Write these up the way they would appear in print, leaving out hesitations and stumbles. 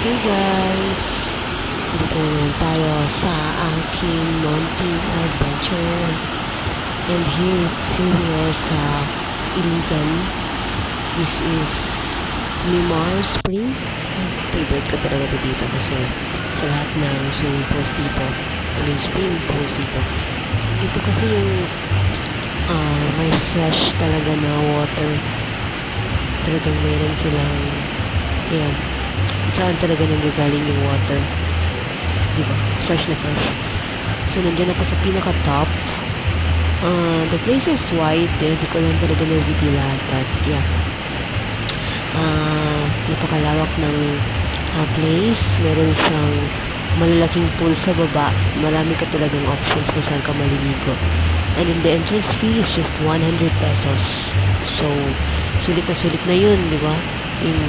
Hey guys! Dito naman tayo sa aking mountain adventure. And here we are sa Iligan. This is Mimar Spring. Favorite ko talaga ito dito kasi sa lahat ng swimming pools dito, spring pools dito. Ito kasi yung may fresh talaga na water. Talagang meron silang, ayan, saan talaga nanggagaling yung water, diba? Fresh na fresh. So nandiyan ako sa pinaka-top. The place is wide, di ko lang talaga na-video lahat, but yeah, napakalawak ng place. Meron siyang malalaking pool sa baba. Marami ka talagang options kung saan ka maliligo. And then the entrance fee is just 100 pesos. So sulit na yun, di ba? Yung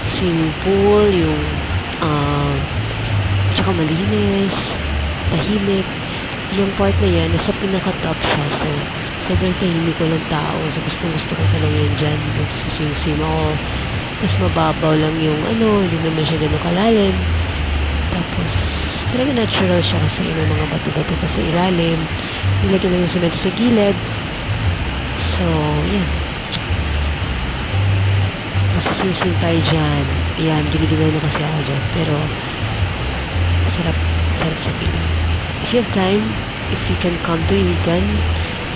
swimming pool, yung tsaka malinis, tahimik. Yung part na yan, nasa pinaka-top siya. So sobrang tahimik ko ng tao. So gusto ko talaga yan dyan. Nagsisim ako. Tapos mababaw lang yung hindi naman siya ganun kalalim. Tapos talaga natural siya kasi yung mga bato-bato pa sa ilalim. Nilagyan lang yung semento sa gilid. So yan, masusunod tayo dyan. Ayan, ginigilaw na kasi ako dyan. Pero sarap sa piling. If you have time, if you can come to Iligan,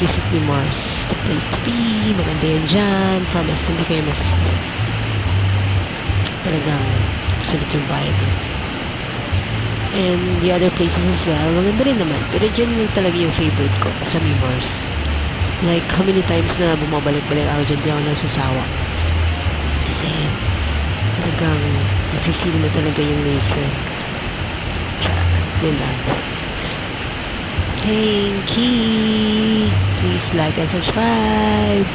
visit me Mars. The place to be. Maganda yan dyan. Promise, hindi kayo masasakit. Talagang sulit yung vibe. And the other places as well, maganda rin naman. Pero dyan yung talaga yung favorite ko sa Mars. Like, how many times na bumabalik-balik ako dyan, di ako nagsasawa. Kasi talagang nafe-feel mo talaga yung nature. Yun lang. Thank you! Please like and subscribe!